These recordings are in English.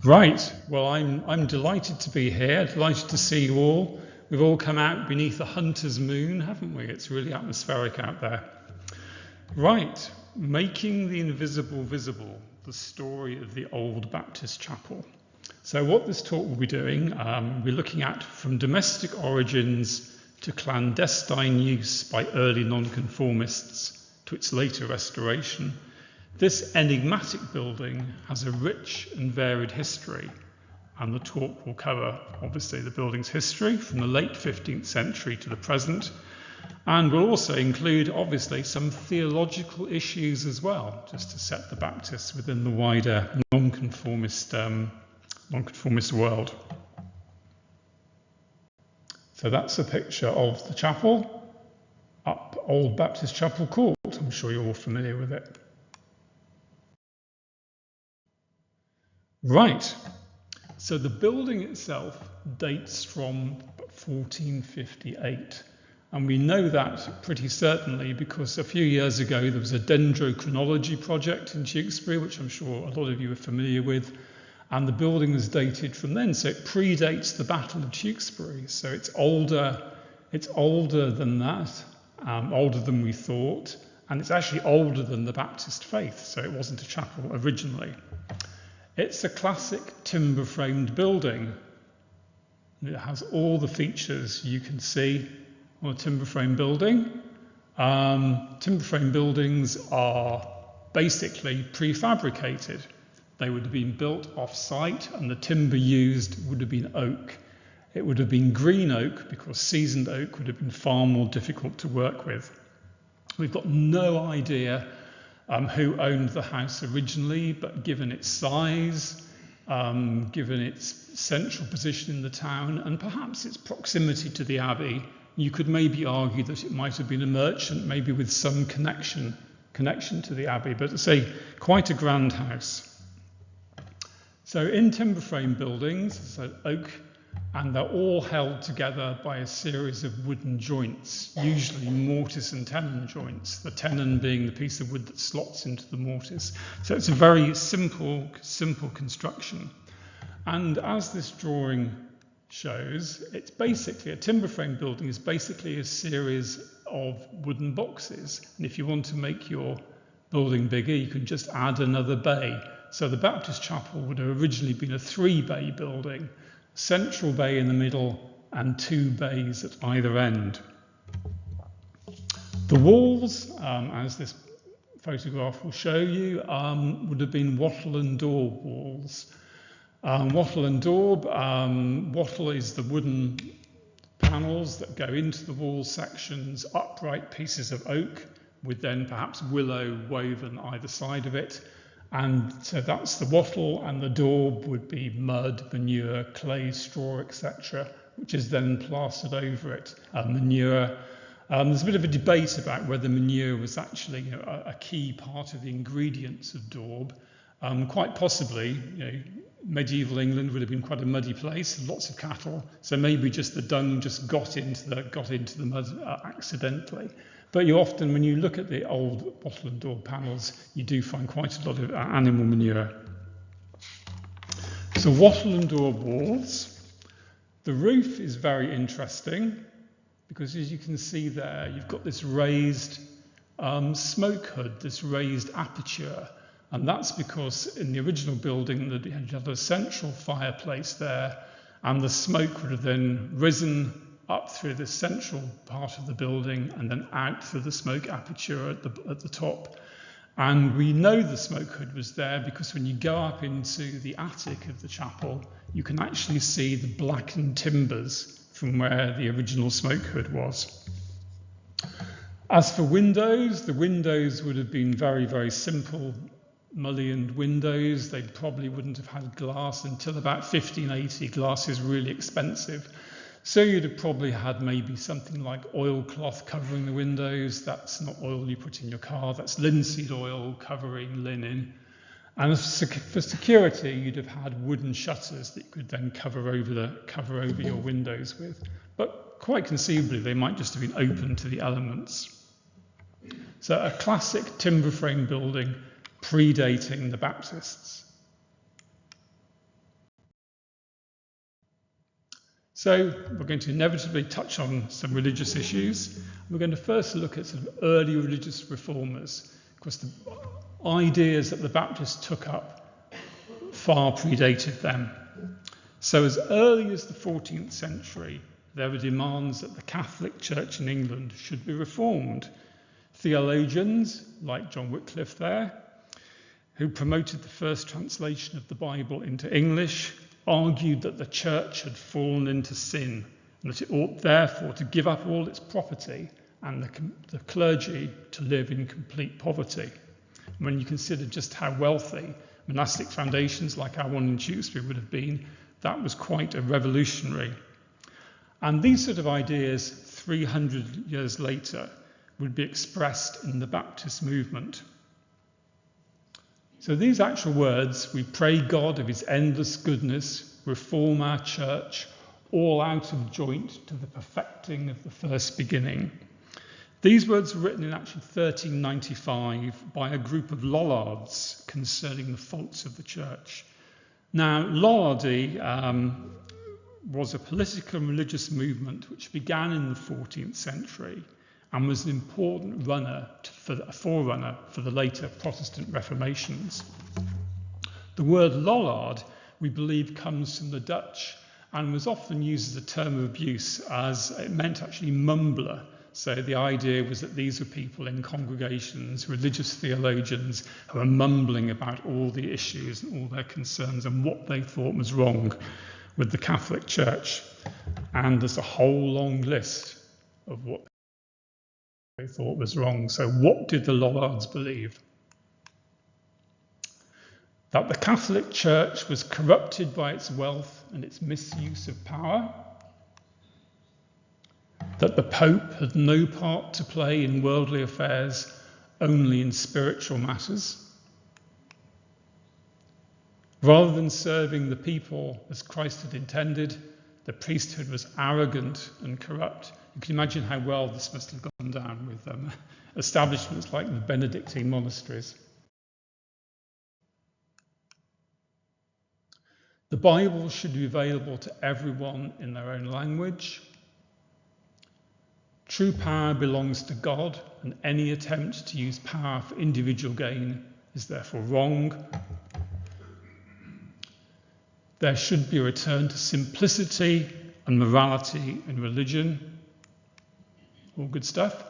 Right, well, I'm delighted to be here, delighted to see you all. We've all come out beneath the hunter's moon, haven't we? It's really atmospheric out there. Right, making the invisible visible, the story of the old Baptist chapel. So what this talk will be doing, we're looking at from domestic origins to clandestine use by early nonconformists to its later restoration. This enigmatic building has a rich and varied history, and the talk will cover, obviously, the building's history from the late 15th century to the present, and will also include, obviously, some theological issues as well, just to set the Baptists within the wider nonconformist world. So that's a picture of the chapel, up Old Baptist Chapel Court. I'm sure you're all familiar with it. Right, so the building itself dates from 1458, and we know that pretty certainly because a few years ago there was a dendrochronology project in Tewkesbury, which I'm sure a lot of you are familiar with, and the building was dated from then, so it predates the Battle of Tewkesbury, so it's older than that, older than we thought, and it's actually older than the Baptist faith, so it wasn't a chapel originally. It's a classic timber-framed building. It has all the features you can see on a timber-frame building. Timber-frame buildings are basically prefabricated. They would have been built off-site, and the timber used would have been oak. It would have been green oak because seasoned oak would have been far more difficult to work with. We've got no idea who owned the house originally, but given its size, given its central position in the town, and perhaps its proximity to the abbey, you could maybe argue that it might have been a merchant, maybe with some connection to the abbey, but it's quite a grand house. So in timber frame buildings, so oak, and they're all held together by a series of wooden joints, usually mortise and tenon joints, the tenon being the piece of wood that slots into the mortise. So it's a very simple construction. And as this drawing shows, it's basically, a timber frame building is basically a series of wooden boxes. And if you want to make your building bigger, you can just add another bay. So the Baptist chapel would have originally been a 3-bay building, central bay in the middle and 2 bays at either end. The walls, as this photograph will show you, would have been wattle and daub walls. Wattle and daub, wattle is the wooden panels that go into the wall sections, upright pieces of oak with then perhaps willow woven either side of it. And so that's the wattle, and the daub would be mud, manure, clay, straw, etc., which is then plastered over it. Manure. There's a bit of a debate about whether manure was actually a key part of the ingredients of daub. Quite possibly, medieval England would have been quite a muddy place, lots of cattle, so maybe just the dung just got into the mud accidentally. But you often, when you look at the old wattle and daub panels, you do find quite a lot of animal manure. So wattle and daub walls. The roof is very interesting because, as you can see there, you've got this raised smoke hood, this raised aperture. And that's because in the original building, you had a central fireplace there, and the smoke would have then risen up through the central part of the building and then out through the smoke aperture at the top. And we know the smoke hood was there because when you go up into the attic of the chapel, you can actually see the blackened timbers from where the original smoke hood was. As for windows, the windows would have been very, very simple mullioned windows. They probably wouldn't have had glass until about 1580. Glass is really expensive. So you'd have probably had maybe something like oilcloth covering the windows. That's not oil you put in your car, that's linseed oil covering linen. And for security, you'd have had wooden shutters that you could then cover over your windows with. But quite conceivably, they might just have been open to the elements. So a classic timber frame building predating the Baptists. So we're going to inevitably touch on some religious issues. We're going to first look at sort of early religious reformers, because the ideas that the Baptists took up far predated them. So as early as the 14th century, there were demands that the Catholic Church in England should be reformed. Theologians, like John Wycliffe there, who promoted the first translation of the Bible into English, argued that the church had fallen into sin and that it ought therefore to give up all its property and the clergy to live in complete poverty. When you consider just how wealthy monastic foundations like our one in Tewkesbury would have been, that was quite a revolutionary. And these sort of ideas 300 years later would be expressed in the Baptist movement. So these actual words, we pray God of his endless goodness, reform our church, all out of joint to the perfecting of the first beginning. These words were written in actually 1395 by a group of Lollards concerning the faults of the church. Now, Lollardy was a political and religious movement which began in the 14th century and was an important forerunner for the later Protestant Reformations. The word Lollard, we believe, comes from the Dutch and was often used as a term of abuse, as it meant actually mumbler. So the idea was that these were people in congregations, religious theologians, who were mumbling about all the issues and all their concerns and what they thought was wrong with the Catholic Church. And there's a whole long list of what they thought was wrong. So what did the Lollards believe? That the Catholic Church was corrupted by its wealth and its misuse of power, that the Pope had no part to play in worldly affairs, only in spiritual matters. Rather than serving the people as Christ had intended, the priesthood was arrogant and corrupt. You can imagine how well this must have gone down with establishments like the Benedictine monasteries. The Bible should be available to everyone in their own language. True power belongs to God, and any attempt to use power for individual gain is therefore wrong. There should be a return to simplicity and morality in religion. All good stuff.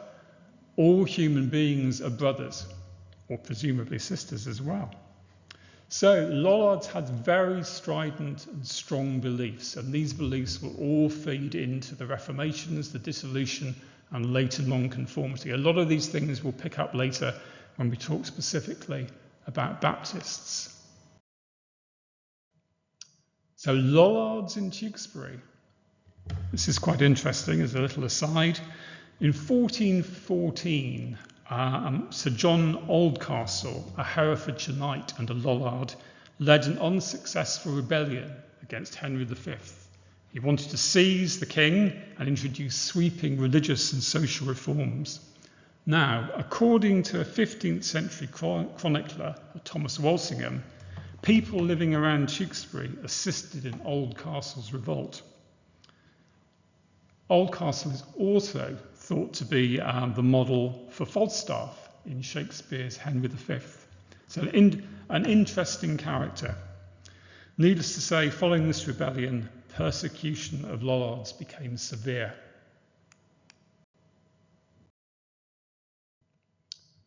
All human beings are brothers, or presumably sisters as well. So Lollards had very strident and strong beliefs, and these beliefs will all feed into the Reformations, the dissolution, and later nonconformity. A lot of these things we'll pick up later when we talk specifically about Baptists. So Lollards in Tewkesbury. This is quite interesting as a little aside. In 1414, Sir John Oldcastle, a Herefordshire knight and a Lollard, led an unsuccessful rebellion against Henry V. He wanted to seize the king and introduce sweeping religious and social reforms. Now, according to a 15th century chronicler, Thomas Walsingham, people living around Tewkesbury assisted in Oldcastle's revolt. Oldcastle is also thought to be the model for Falstaff in Shakespeare's Henry V. So an interesting character. Needless to say, following this rebellion, persecution of Lollards became severe.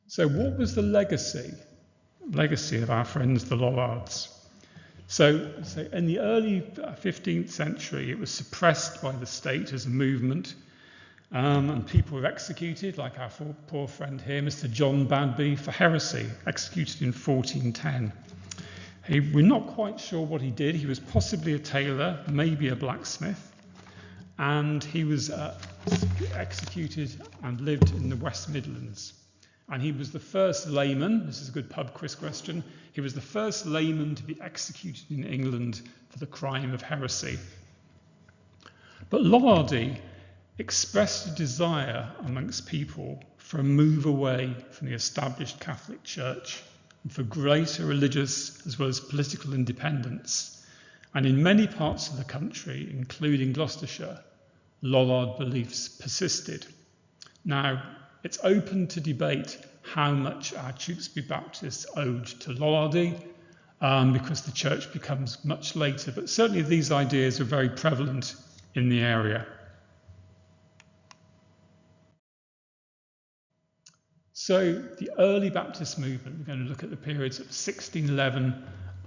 So what was the legacy of our friends the Lollards? So in the early 15th century, it was suppressed by the state as a movement, and people were executed, like our poor friend here, Mr. John Badby, for heresy, executed in 1410. We're not quite sure what he did. He was possibly a tailor, maybe a blacksmith, and he was executed and lived in the West Midlands. And he was the first layman, this is a good pub quiz question, he was the first layman to be executed in England for the crime of heresy. But Lollardy expressed a desire amongst people for a move away from the established Catholic Church and for greater religious as well as political independence. And in many parts of the country, including Gloucestershire, Lollard beliefs persisted. Now, it's open to debate how much our Tewkesbury Baptists owed to Lollardy, because the church becomes much later, but certainly these ideas are very prevalent in the area. So the early Baptist movement, we're going to look at the periods of 1611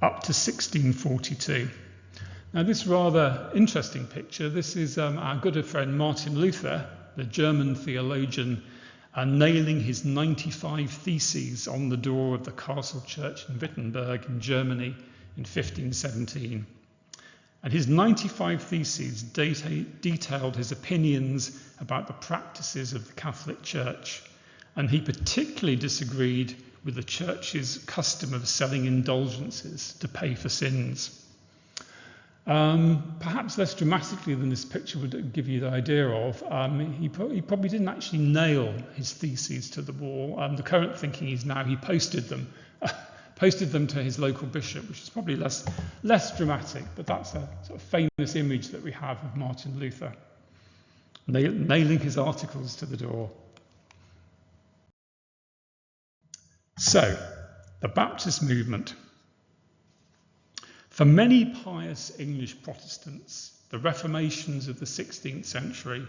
up to 1642. Now this rather interesting picture, this is our good friend Martin Luther, the German theologian, nailing his 95 theses on the door of the castle church in Wittenberg in Germany in 1517. And his 95 theses detailed his opinions about the practices of the Catholic Church. And he particularly disagreed with the church's custom of selling indulgences to pay for sins. Perhaps less dramatically than this picture would give you the idea of, he probably didn't actually nail his theses to the wall. The current thinking is now he posted them to his local bishop, which is probably less dramatic, but that's a sort of famous image that we have of Martin Luther, nailing his articles to the door. So, the Baptist movement. For many pious English Protestants, the Reformations of the 16th century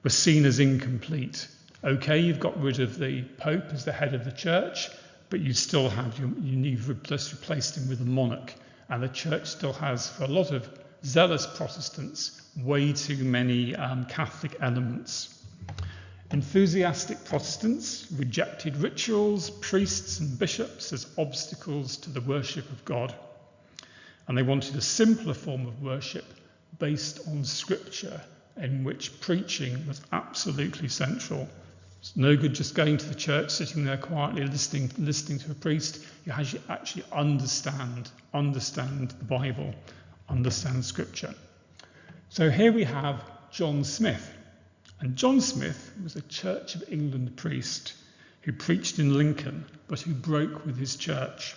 were seen as incomplete. Okay, you've got rid of the Pope as the head of the church, but you still have, you've replaced him with a monarch. And the church still has, for a lot of zealous Protestants, way too many Catholic elements. Enthusiastic Protestants rejected rituals, priests and bishops as obstacles to the worship of God. And they wanted a simpler form of worship based on scripture, in which preaching was absolutely central. It's no good just going to the church, sitting there quietly listening to a priest. You actually understand the Bible, understand scripture. So here we have John Smith. And John Smith was a Church of England priest who preached in Lincoln, but who broke with his church.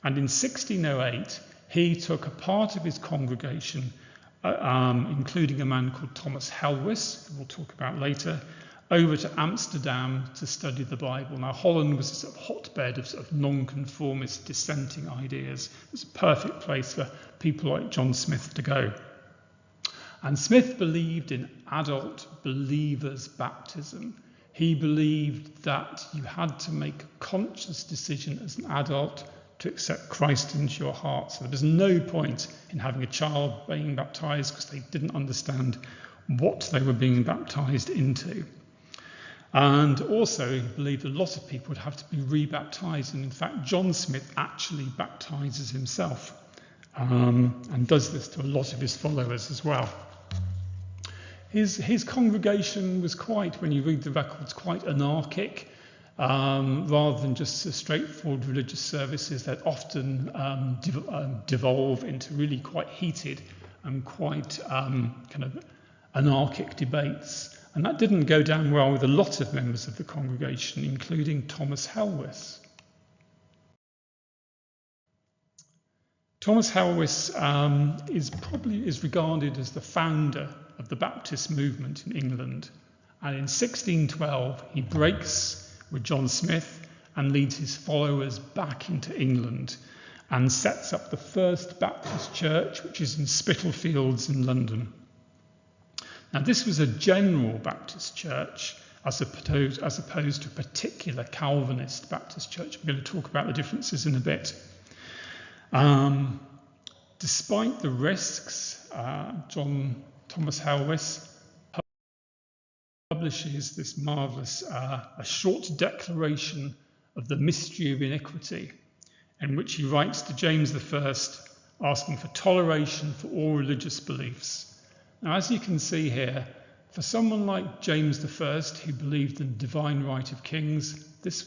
And in 1608, he took a part of his congregation, including a man called Thomas Helwys, who we'll talk about later, over to Amsterdam to study the Bible. Now, Holland was a sort of hotbed of sort of nonconformist dissenting ideas. It was a perfect place for people like John Smith to go. And Smith believed in adult believers' baptism. He believed that you had to make a conscious decision as an adult to accept Christ into your heart. So there was no point in having a child being baptized because they didn't understand what they were being baptized into. And also he believed a lot of people would have to be re-baptized. And in fact, John Smith actually baptizes himself and does this to a lot of his followers as well. His congregation was quite, when you read the records, quite anarchic. Rather than just straightforward religious services that often devolve into really quite heated and quite kind of anarchic debates. And that didn't go down well with a lot of members of the congregation, including Thomas Helwys. Thomas Helwys is regarded as the founder of the Baptist movement in England. And in 1612, he breaks with John Smith and leads his followers back into England and sets up the first Baptist church, which is in Spitalfields in London. Now, this was a general Baptist church as opposed to a particular Calvinist Baptist church. We're going to talk about the differences in a bit. Despite the risks, Thomas Helwys publishes this marvellous, a short declaration of the mystery of iniquity, in which he writes to James I, asking for toleration for all religious beliefs. Now, as you can see here, for someone like James I, who believed in the divine right of kings, this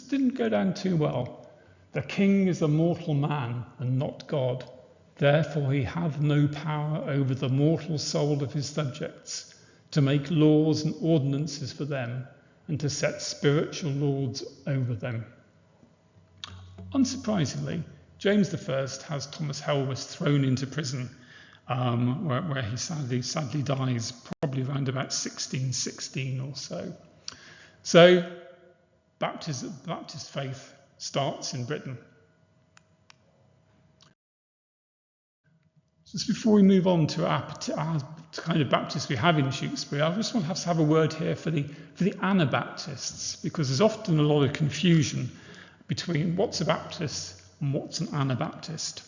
didn't go down too well. The king is a mortal man and not God. Therefore, he hath no power over the mortal soul of his subjects, to make laws and ordinances for them, and to set spiritual lords over them. Unsurprisingly, James I has Thomas Helwys thrown into prison, where he sadly dies, probably around about 1616 or so. So Baptist faith starts in Britain. Just before we move on to our kind of Baptists we have in Tewkesbury, I just want to have a word here for the Anabaptists, because there's often a lot of confusion between what's a Baptist and what's an Anabaptist.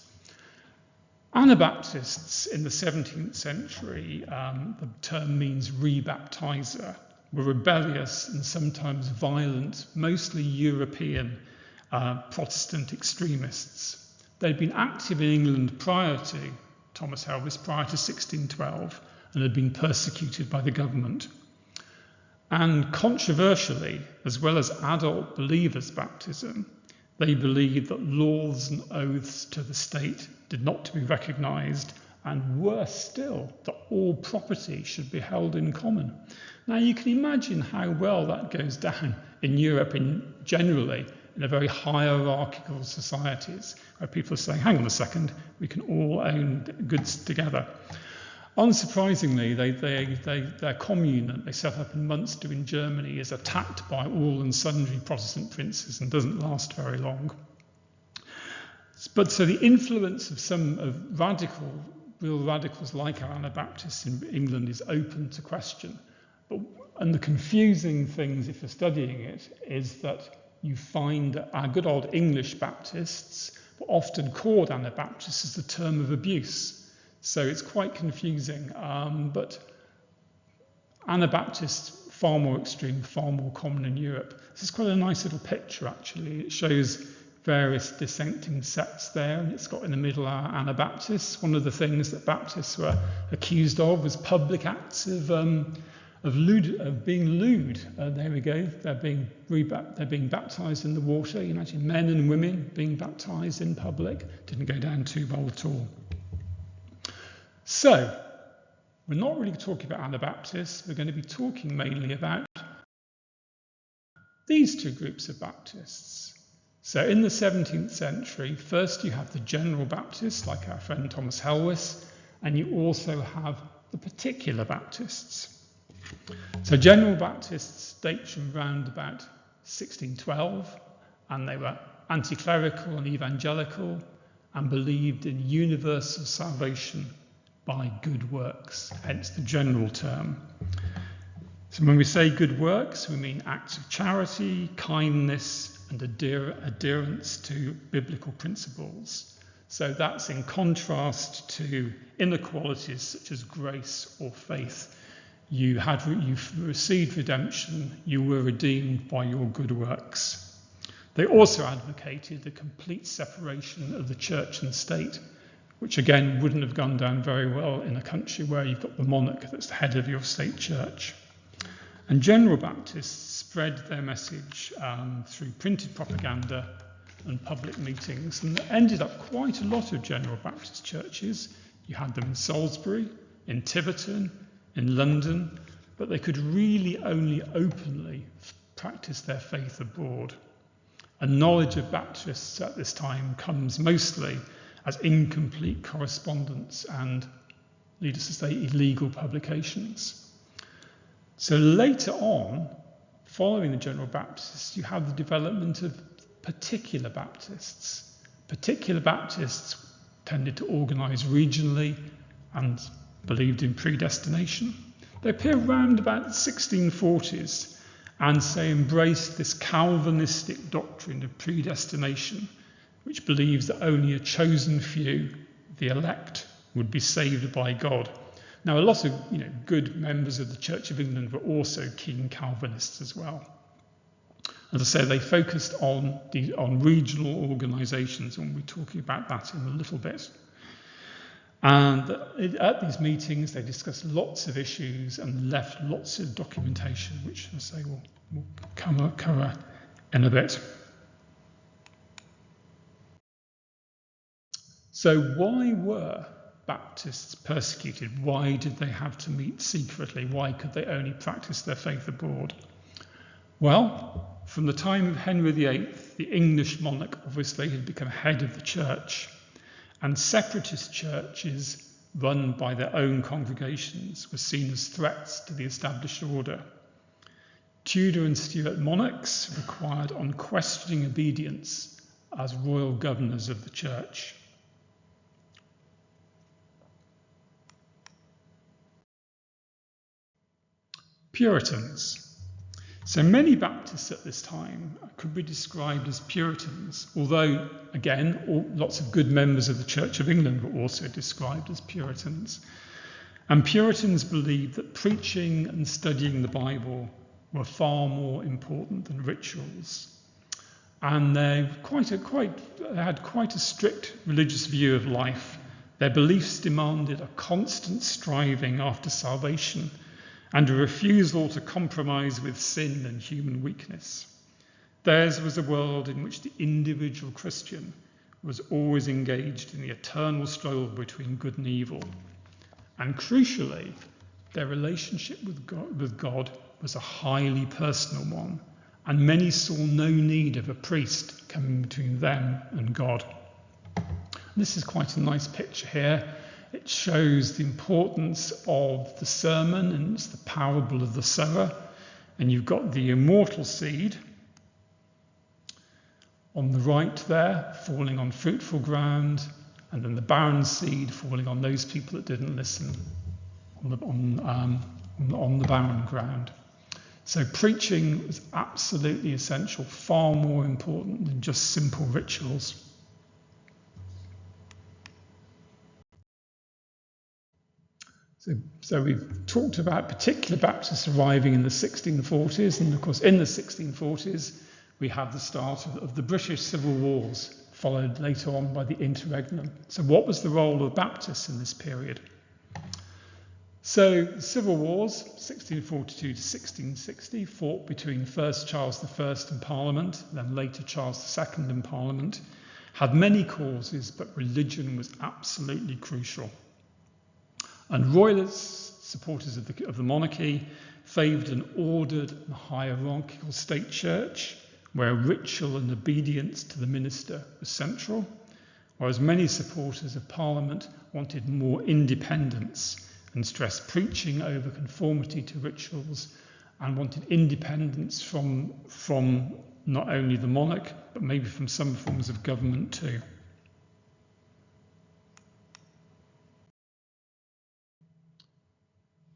Anabaptists in the 17th century, the term means rebaptizer, were rebellious and sometimes violent, mostly European Protestant extremists. They'd been active in England prior to Thomas Helwys, prior to 1612, and had been persecuted by the government. And controversially, as well as adult believers' baptism, they believed that laws and oaths to the state did not to be recognised, and worse still, that all property should be held in common. Now you can imagine how well that goes down in Europe generally, in a very hierarchical societies, where people are saying, hang on a second, we can all own goods together. Unsurprisingly, their commune that they set up in Munster in Germany is attacked by all and sundry Protestant princes and doesn't last very long. But so the influence of some real radicals like our Anabaptists in England is open to question. And the confusing things, if you're studying it, is that you find that our good old English Baptists were often called Anabaptists as a term of abuse. So it's quite confusing. But Anabaptists, far more extreme, far more common in Europe. This is quite a nice little picture, actually. It shows various dissenting sects there, and it's got in the middle our Anabaptists. One of the things that Baptists were accused of was public acts of being lewd. There we go. They're being baptised in the water. You imagine men and women being baptised in public. Didn't go down too well at all. So we're not really talking about Anabaptists. We're going to be talking mainly about these two groups of Baptists. So in the 17th century, first you have the general Baptists, like our friend Thomas Helwys, and you also have the particular Baptists. So general Baptists date from around about 1612, and they were anti-clerical and evangelical and believed in universal salvation by good works, hence the general term. So when we say good works, we mean acts of charity, kindness, and adherence to biblical principles. So that's in contrast to inequalities such as grace or faith. You've received redemption, you were redeemed by your good works. They also advocated the complete separation of the church and state, which again wouldn't have gone down very well in a country where you've got the monarch that's the head of your state church. And general Baptists spread their message through printed propaganda and public meetings, and there ended up quite a lot of general Baptist churches. You had them in Salisbury, in Tiverton, in London, but they could really only openly practice their faith abroad. And knowledge of Baptists at this time comes mostly as incomplete correspondence and, needless to say, illegal publications. So later on, following the general Baptists, you have the development of particular Baptists. Particular Baptists tended to organise regionally and believed in predestination. They appear around about the 1640s and embraced this Calvinistic doctrine of predestination, which believes that only a chosen few, the elect, would be saved by God. Now, a lot of good members of the Church of England were also keen Calvinists as well. As I say, they focused on regional organisations, and we'll be talking about that in a little bit. And at these meetings, they discussed lots of issues and left lots of documentation, which, as I say, we'll cover in a bit. So why were Baptists persecuted? Why did they have to meet secretly? Why could they only practice their faith abroad? Well, from the time of Henry VIII, the English monarch obviously had become head of the church, and separatist churches run by their own congregations were seen as threats to the established order. Tudor and Stuart monarchs required unquestioning obedience as royal governors of the church. Puritans. So many Baptists at this time could be described as Puritans, although, again, lots of good members of the Church of England were also described as Puritans. And Puritans believed that preaching and studying the Bible were far more important than rituals. And they had quite a strict religious view of life. Their beliefs demanded a constant striving after salvation and a refusal to compromise with sin and human weakness. Theirs was a world in which the individual Christian was always engaged in the eternal struggle between good and evil. And crucially, their relationship with God was a highly personal one, and many saw no need of a priest coming between them and God. This is quite a nice picture here. It shows the importance of the sermon, and it's the parable of the sower. And you've got the immortal seed on the right there, falling on fruitful ground, and then the barren seed falling on those people that didn't listen on the barren ground. So preaching was absolutely essential, far more important than just simple rituals. So we've talked about particular Baptists arriving in the 1640s, and of course in the 1640s we have the start of the British Civil Wars, followed later on by the interregnum. So what was the role of Baptists in this period? So the Civil Wars, 1642 to 1660, fought between first Charles I in Parliament, then later Charles II in Parliament, had many causes, but religion was absolutely crucial. And royalist supporters of the monarchy favoured an ordered and hierarchical state church where ritual and obedience to the minister was central, whereas many supporters of Parliament wanted more independence and stressed preaching over conformity to rituals and wanted independence from not only the monarch, but maybe from some forms of government too.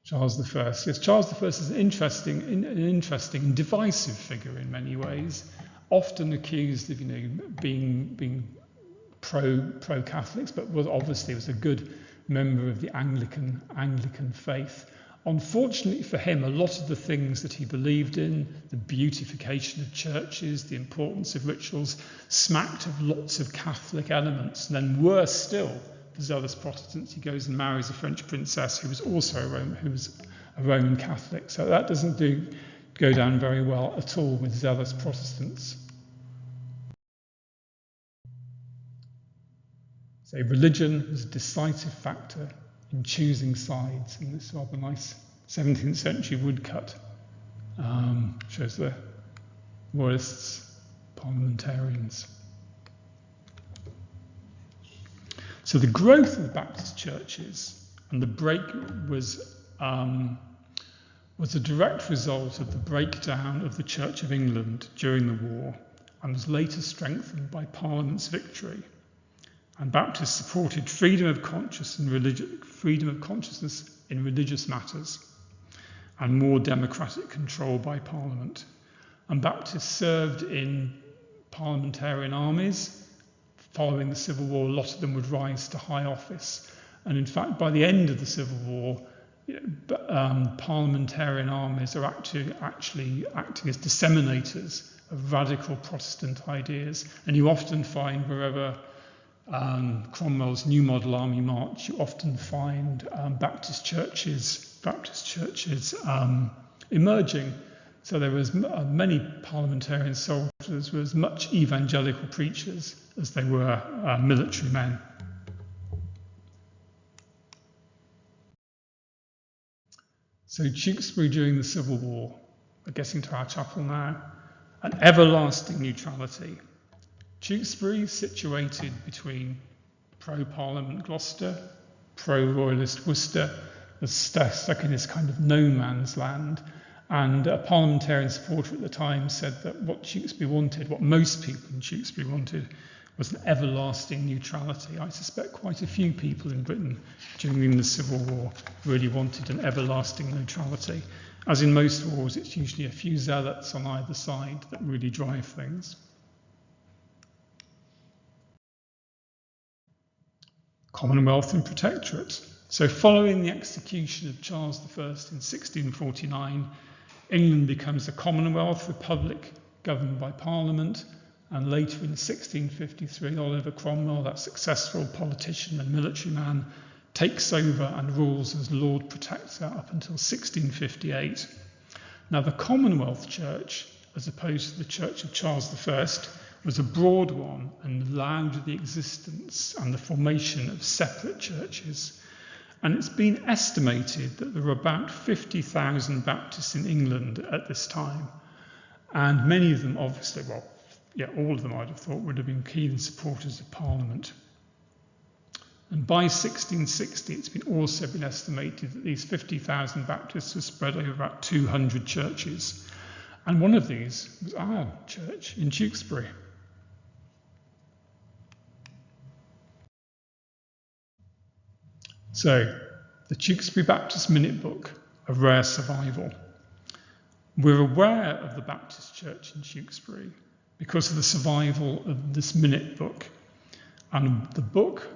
Charles I. Yes, Charles I is an interesting and divisive figure in many ways, often accused of being pro-Catholics, but obviously was a good member of the Anglican faith. Unfortunately for him, a lot of the things that he believed in, the beautification of churches, the importance of rituals, smacked of lots of Catholic elements. And then worse still, for zealous Protestants, he goes and marries a French princess who was also a Roman Catholic. So that doesn't go down very well at all with zealous Protestants. So religion was a decisive factor in choosing sides in this rather nice 17th century woodcut. Shows the royalists, parliamentarians. So the growth of the Baptist churches and the break was a direct result of the breakdown of the Church of England during the war and was later strengthened by Parliament's victory. And Baptists supported freedom of conscience in religious matters and more democratic control by Parliament. And Baptists served in parliamentarian armies. Following the Civil War, a lot of them would rise to high office. And in fact, by the end of the Civil War, parliamentarian armies are actually acting as disseminators of radical Protestant ideas. And you often find wherever Cromwell's New Model Army march, you often find Baptist churches emerging. So there was many parliamentarian soldiers were as much evangelical preachers as they were military men. So Tewkesbury during the Civil War, we're getting to our chapel now. an everlasting neutrality. Tewkesbury is situated between pro-Parliament Gloucester, pro-Royalist Worcester, was stuck in this kind of no man's land. And a parliamentarian supporter at the time said that what Tewkesbury wanted, what most people in Tewkesbury wanted, was an everlasting neutrality. I suspect quite a few people in Britain during the Civil War really wanted an everlasting neutrality. As in most wars, it's usually a few zealots on either side that really drive things. Commonwealth and Protectorate. So following the execution of Charles I in 1649, England becomes a Commonwealth republic governed by Parliament, and later in 1653, Oliver Cromwell, that successful politician and military man, takes over and rules as Lord Protector up until 1658. Now the Commonwealth Church, as opposed to the Church of Charles I, was a broad one and allowed the existence and the formation of separate churches. And it's been estimated that there were about 50,000 Baptists in England at this time. And many of them, obviously, all of them I'd have thought would have been keen supporters of Parliament. And by 1660, it's also been estimated that these 50,000 Baptists were spread over about 200 churches. And one of these was our church in Tewkesbury. So, the Tewkesbury Baptist Minute Book, a rare survival. We're aware of the Baptist Church in Tewkesbury because of the survival of this minute book. And the book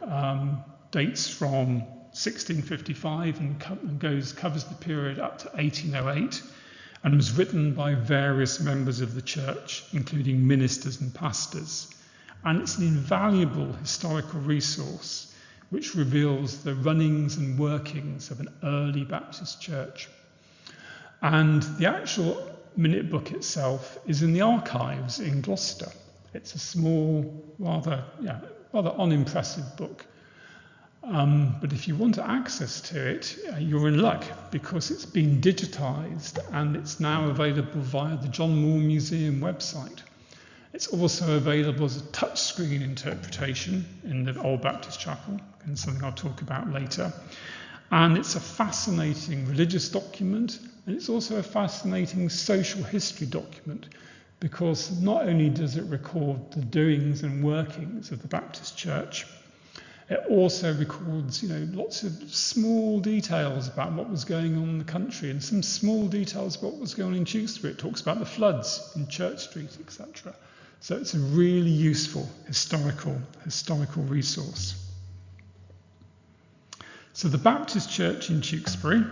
dates from 1655 and covers the period up to 1808 and was written by various members of the church, including ministers and pastors. And it's an invaluable historical resource which reveals the runnings and workings of an early Baptist church. And the actual minute book itself is in the archives in Gloucester. It's a small, rather unimpressive book. But if you want access to it, you're in luck because it's been digitized and it's now available via the John Moore Museum website. It's also available as a touchscreen interpretation in the Old Baptist Chapel, and something I'll talk about later. And it's a fascinating religious document, and it's also a fascinating social history document, because not only does it record the doings and workings of the Baptist Church, it also records, lots of small details about what was going on in the country, and some small details about what was going on in Tewkesbury. It talks about the floods in Church Street, etc. So it's a really useful historical resource. So the Baptist Church in Tewkesbury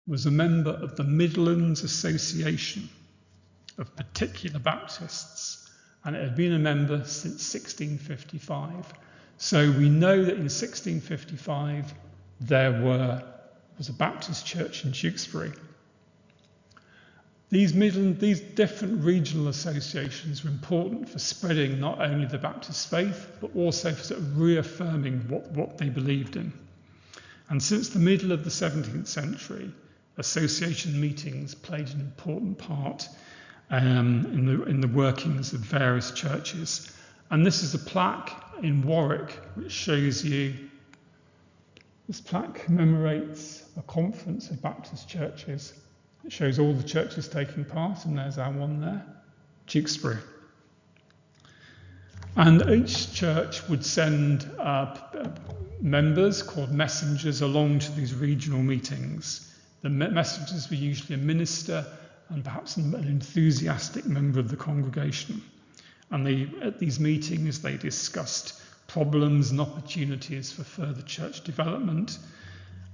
was a member of the Midlands Association of Particular Baptists, and it had been a member since 1655. So we know that in 1655 there was a Baptist church in Tewkesbury. These different regional associations were important for spreading not only the Baptist faith, but also for sort of reaffirming what they believed in. And since the middle of the 17th century, association meetings played an important part in the workings of various churches. And this is a plaque in Warwick which shows you, this plaque commemorates a conference of Baptist churches. It shows all the churches taking part, and there's our one there, Tewkesbury. And each church would send members called messengers along to these regional meetings. The messengers were usually a minister and perhaps an enthusiastic member of the congregation. And at these meetings, they discussed problems and opportunities for further church development.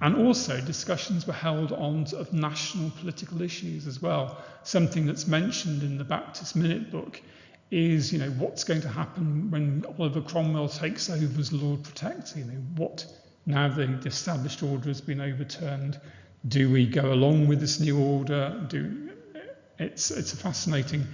And also discussions were held on sort of national political issues as well. Something that's mentioned in the Baptist Minute Book is, what's going to happen when Oliver Cromwell takes over as Lord Protector? What, now the established order has been overturned, do we go along with this new order? It's a fascinating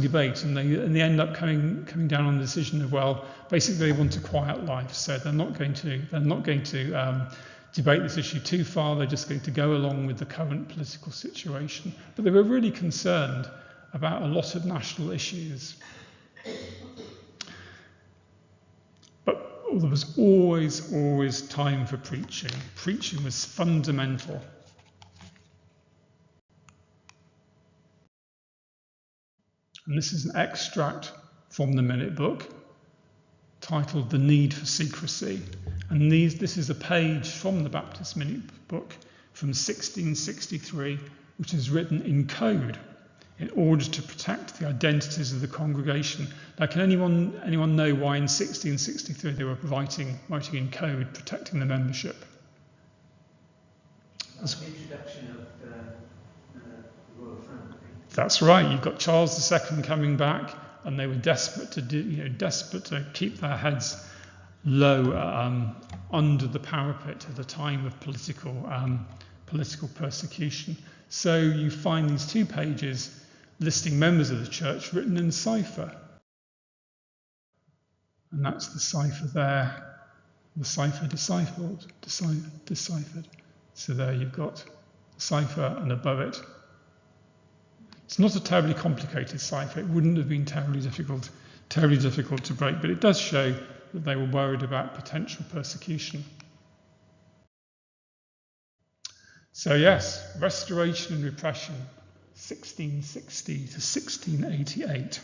debate, and they end up coming down on the decision of, well, basically they want a quiet life, so they're not going to debate this issue too far. They're just going to go along with the current political situation. But they were really concerned about a lot of national issues. But there was always time for preaching. Preaching was fundamental. And this is an extract from the Minute Book titled The Need for Secrecy. And this is a page from the Baptist Minute Book from 1663, which is written in code in order to protect the identities of the congregation. Now, can anyone know why in 1663 they were writing in code, protecting the membership? That's the introduction of the royal family. That's right. You've got Charles II coming back, and they were desperate to keep their heads low under the parapet at a time of political persecution. So you find these 2 pages listing members of the church written in cipher. And that's the cipher there, the cipher deciphered. So there you've got the cipher, and above it, it's not a terribly complicated cipher. It wouldn't have been terribly difficult to break, but it does show that they were worried about potential persecution. So yes, Restoration and Repression, 1660 to 1688.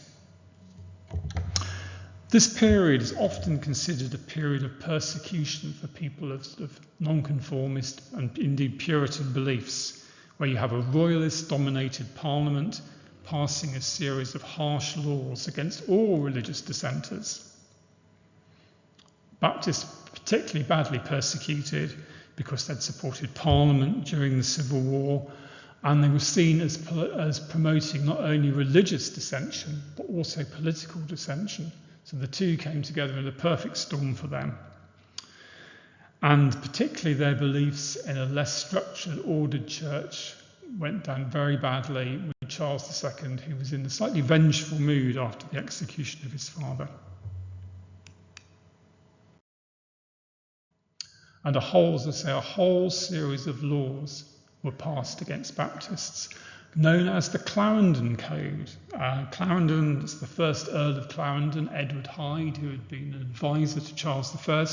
This period is often considered a period of persecution for people of sort of nonconformist and indeed Puritan beliefs, where you have a royalist-dominated parliament passing a series of harsh laws against all religious dissenters. Baptists particularly badly persecuted because they'd supported Parliament during the Civil War, and they were seen as promoting not only religious dissension, but also political dissension. So the two came together in a perfect storm for them. And particularly their beliefs in a less structured, ordered church went down very badly with Charles II, who was in a slightly vengeful mood after the execution of his father. And a whole series of laws were passed against Baptists, known as the Clarendon Code. Clarendon is the first Earl of Clarendon, Edward Hyde, who had been an advisor to Charles I,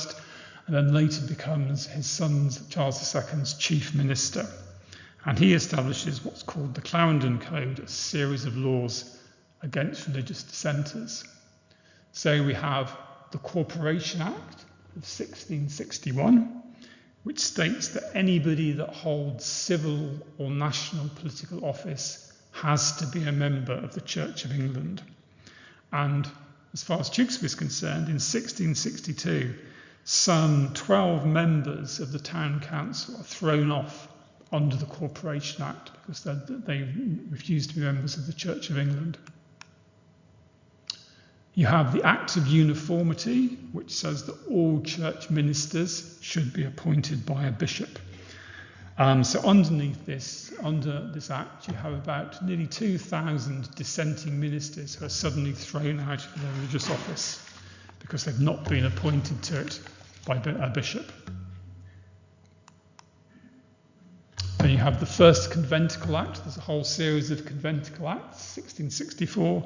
and then later becomes his son Charles II's chief minister. And he establishes what's called the Clarendon Code, a series of laws against religious dissenters. So we have the Corporation Act of 1661, which states that anybody that holds civil or national political office has to be a member of the Church of England. And as far as Tewkesbury is concerned, in 1662, some 12 members of the town council are thrown off under the Corporation Act because they refused to be members of the Church of England. You have the Act of Uniformity, which says that all church ministers should be appointed by a bishop. So under this act, you have about nearly 2,000 dissenting ministers who are suddenly thrown out of their religious office because they've not been appointed to it by a bishop. Then you have the First Conventicle Act. There's a whole series of conventicle acts, 1664.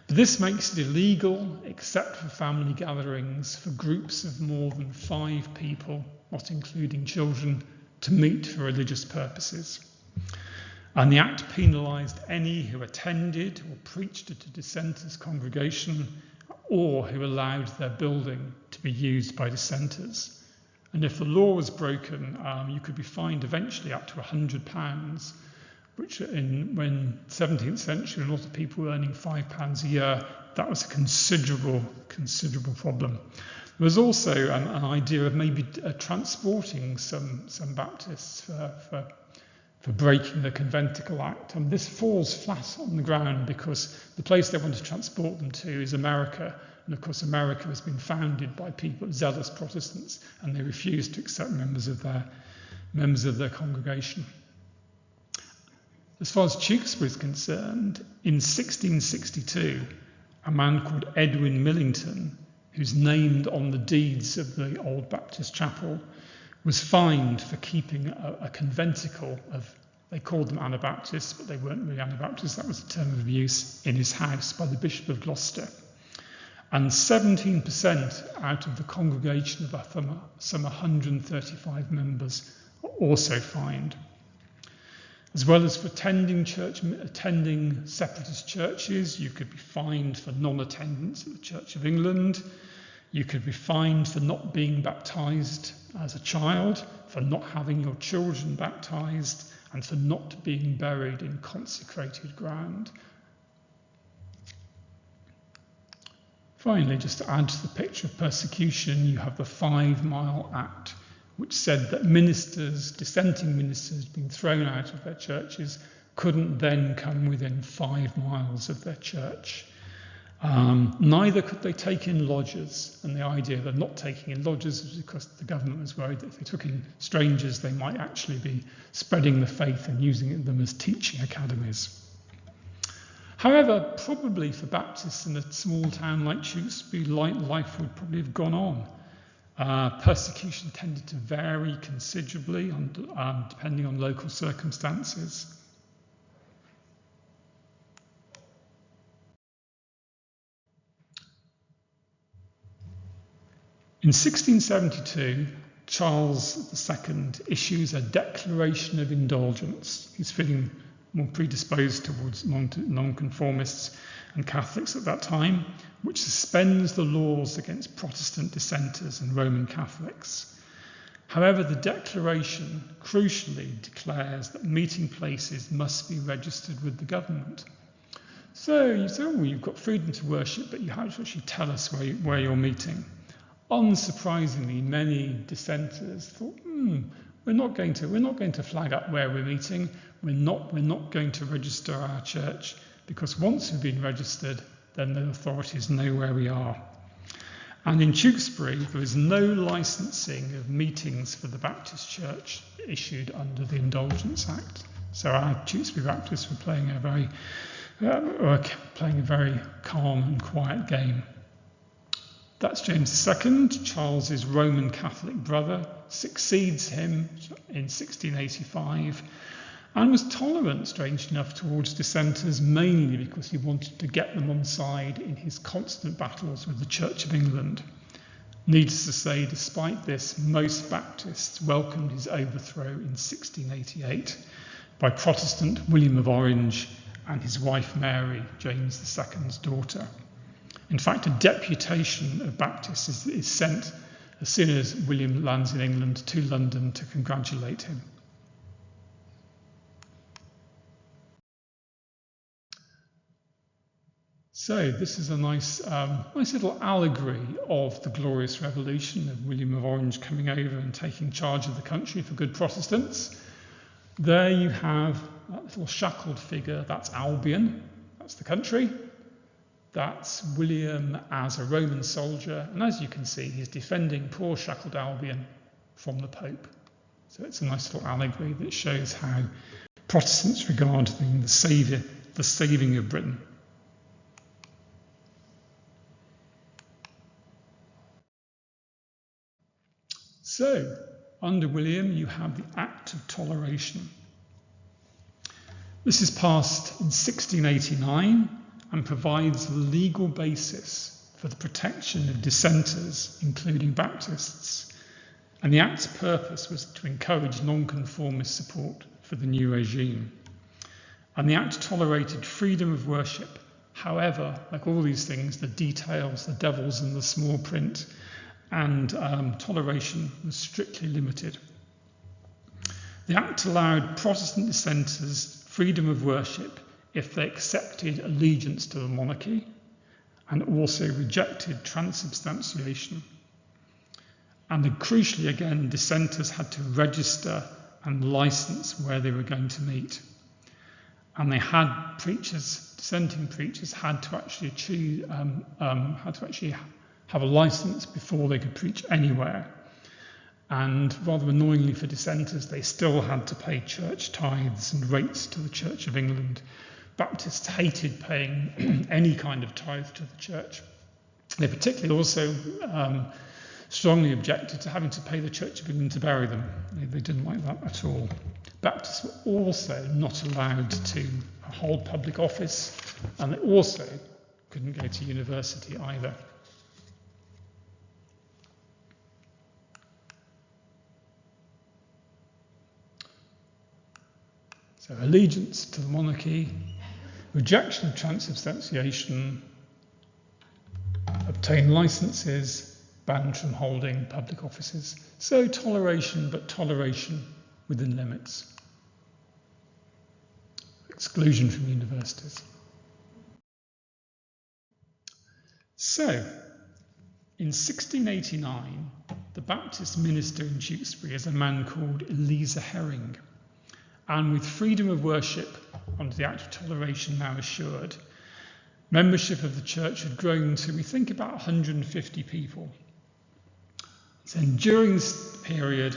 This makes it illegal, except for family gatherings, for groups of more than 5 people, not including children, to meet for religious purposes. And the Act penalised any who attended or preached at a dissenters' congregation or who allowed their building to be used by dissenters. And if the law was broken, you could be fined eventually up to £100, which when 17th century, a lot of people were earning £5 a year, that was a considerable problem. There was also an idea of maybe transporting some Baptists for breaking the Conventicle Act. And this falls flat on the ground because the place they want to transport them to is America. And of course, America has been founded by people, zealous Protestants, and they refuse to accept members of their congregation. As far as Tewkesbury is concerned, in 1662, a man called Edwin Millington, who's named on the deeds of the old Baptist chapel, was fined for keeping a conventicle of, they called them Anabaptists, but they weren't really Anabaptists, that was a term of abuse, in his house by the Bishop of Gloucester. And 17% out of the congregation of some 135 members were also fined. As well as for attending separatist churches, you could be fined for non-attendance at the Church of England. You could be fined for not being baptised as a child, for not having your children baptised, and for not being buried in consecrated ground. Finally, just to add to the picture of persecution, you have the 5 Mile Act, which said that ministers, dissenting ministers, being thrown out of their churches, couldn't then come within 5 miles of their church. Neither could they take in lodgers, and the idea of not taking in lodgers was because the government was worried that if they took in strangers, they might actually be spreading the faith and using them as teaching academies. However, probably for Baptists in a small town like Tewkesbury, life would probably have gone on. Persecution tended to vary considerably depending on local circumstances. In 1672, Charles II issues a declaration of indulgence. He's feeling more predisposed towards nonconformists and Catholics at that time, which suspends the laws against Protestant dissenters and Roman Catholics. However, the declaration crucially declares that meeting places must be registered with the government. So you say, oh, you've got freedom to worship, but you have to actually tell us where you're meeting. Unsurprisingly, many dissenters thought, we're not going to flag up where we're meeting. We're not going to register our church, because once we've been registered, then the authorities know where we are. And in Tewkesbury, there is no licensing of meetings for the Baptist Church issued under the Indulgence Act. So our Tewkesbury Baptists were playing a very calm and quiet game. That's James II, Charles's Roman Catholic brother, succeeds him in 1685, and was tolerant, strange enough, towards dissenters, mainly because he wanted to get them on side in his constant battles with the Church of England. Needless to say, despite this, most Baptists welcomed his overthrow in 1688 by Protestant William of Orange and his wife Mary, James II's daughter. In fact, a deputation of Baptists is sent as soon as William lands in England to London to congratulate him. So this is a nice little allegory of the Glorious Revolution of William of Orange coming over and taking charge of the country for good Protestants. There you have that little shackled figure, that's Albion, that's the country. That's William as a Roman soldier, and as you can see, he's defending poor shackled Albion from the Pope. So it's a nice little allegory that shows how Protestants regard the saving of Britain. So, under William, you have the Act of Toleration. This is passed in 1689 and provides the legal basis for the protection of dissenters, including Baptists. And the Act's purpose was to encourage nonconformist support for the new regime. And the Act tolerated freedom of worship. However, like all these things, the details, the devil's in the small print, and toleration was strictly limited. The Act allowed Protestant dissenters freedom of worship if they accepted allegiance to the monarchy and also rejected transubstantiation. And then, crucially again, dissenters had to register and license where they were going to meet. And they had dissenting preachers had to actually have a license before they could preach anywhere. And rather annoyingly for dissenters, they still had to pay church tithes and rates to the Church of England. Baptists hated paying any kind of tithe to the church. They particularly also strongly objected to having to pay the Church of England to bury them. They didn't like that at all. Baptists were also not allowed to hold public office, and they also couldn't go to university either. So allegiance to the monarchy, rejection of transubstantiation, obtain licenses, banned from holding public offices. So toleration, but toleration within limits. Exclusion from universities. So, in 1689, the Baptist minister in Tewkesbury is a man called Eliza Herring. And with freedom of worship under the Act of Toleration now assured, membership of the church had grown to, we think, about 150 people. So during this period,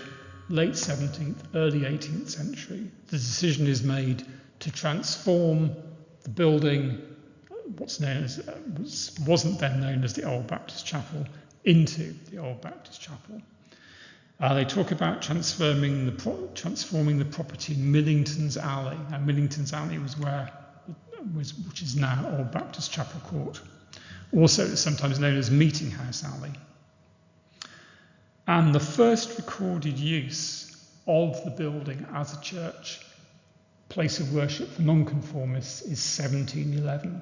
late 17th, early 18th century, the decision is made to transform the building, what's known as, wasn't then known as the Old Baptist Chapel, into the Old Baptist Chapel. They talk about transforming the property in Millington's Alley. Now, Millington's Alley which is now Old Baptist Chapel Court. Also, it's sometimes known as Meeting House Alley. And the first recorded use of the building as a church, place of worship for nonconformists, is 1711.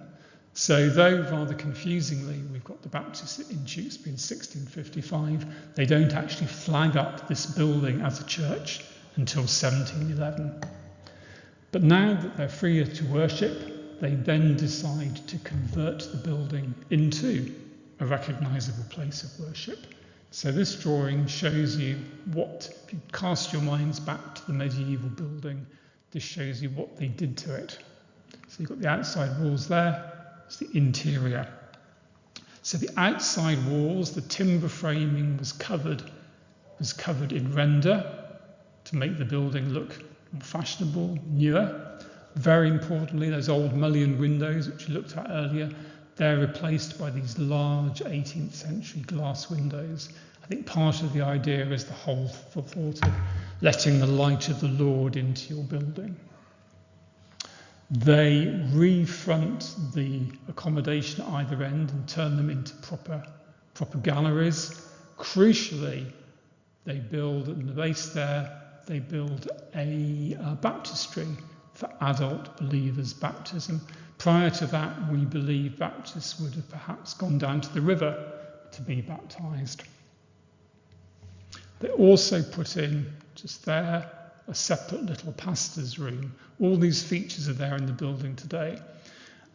So though rather confusingly we've got the Baptists in Tewkesbury in 1655, they don't actually flag up this building as a church until 1711. But now that they're freer to worship, they then decide to convert the building into a recognisable place of worship. So this drawing shows you what, if you cast your minds back to the medieval building, this shows you what they did to it. So you've got the outside walls there. It's the interior. So the outside walls, the timber framing was covered in render to make the building look more fashionable, newer. Very importantly, those old mullioned windows, which we looked at earlier, they're replaced by these large 18th century glass windows. I think part of the idea is the whole thought of letting the light of the Lord into your building. They refront the accommodation at either end and turn them into proper galleries. Crucially, they build, in the base there, they build a baptistry for adult believers' baptism. Prior to that, we believe Baptists would have perhaps gone down to the river to be baptised. They also put in, just there, a separate little pastor's room. All these features are there in the building today.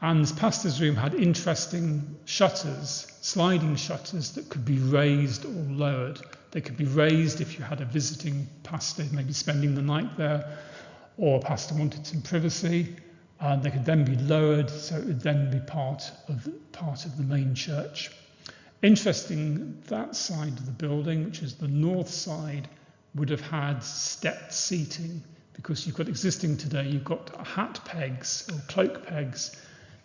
And this pastor's room had interesting shutters, sliding shutters that could be raised or lowered. They could be raised if you had a visiting pastor maybe spending the night there, or a pastor wanted some privacy. And they could then be lowered, so it would then be part of the main church. Interesting, that side of the building, which is the north side, would have had stepped seating, because you've got existing today, you've got hat pegs or cloak pegs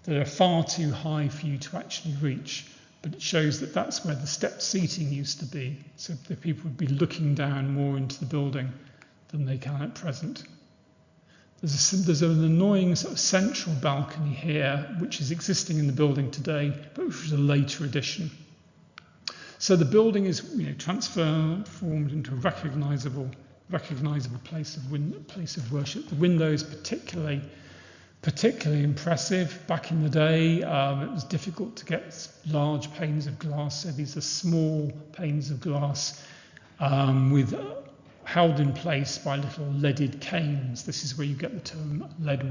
that are far too high for you to actually reach. But it shows that that's where the stepped seating used to be, so the people would be looking down more into the building than they can at present. There's an annoying sort of central balcony here, which is existing in the building today, but which was a later addition. So the building is, transformed into a recognisable place of worship. The windows particularly impressive. Back in the day, it was difficult to get large panes of glass, so these are small panes of glass held in place by little leaded canes. This is where you get the term leaded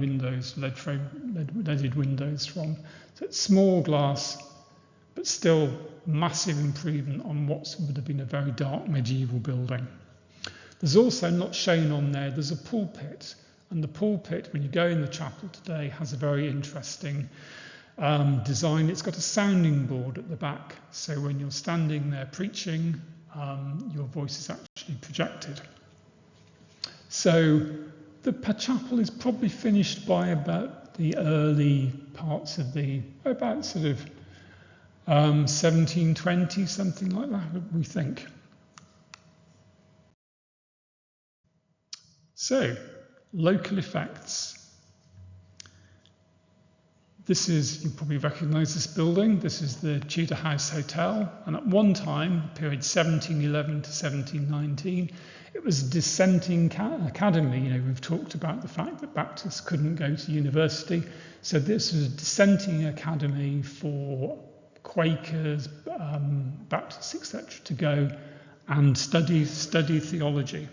windows from. So it's small glass, but still massive improvement on what would have been a very dark medieval building. There's also, not shown on there, there's a pulpit. And the pulpit, when you go in the chapel today, has a very interesting design. It's got a sounding board at the back. So when you're standing there preaching, your voice is actually projected. So the chapel is probably finished by about the early parts of about sort of 1720, something like that, we think. So, local effects. This is, you probably recognise this building, this is the Tudor House Hotel, and at one time, period 1711 to 1719, it was a dissenting academy. You know, we've talked about the fact that Baptists couldn't go to university, so this was a dissenting academy for Quakers, Baptists, etc., to go and study theology.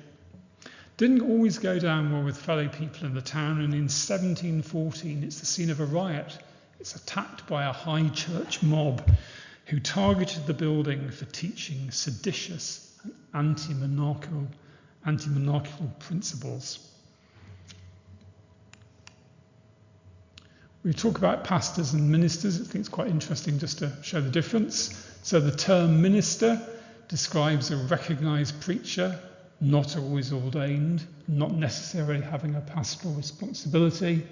Didn't always go down well with fellow people in the town, and in 1714 it's the scene of a riot. It's attacked by a high church mob who targeted the building for teaching seditious and anti-monarchical principles. We talk about pastors and ministers. I think it's quite interesting just to show the difference. So the term minister describes a recognised preacher, not always ordained, not necessarily having a pastoral responsibility,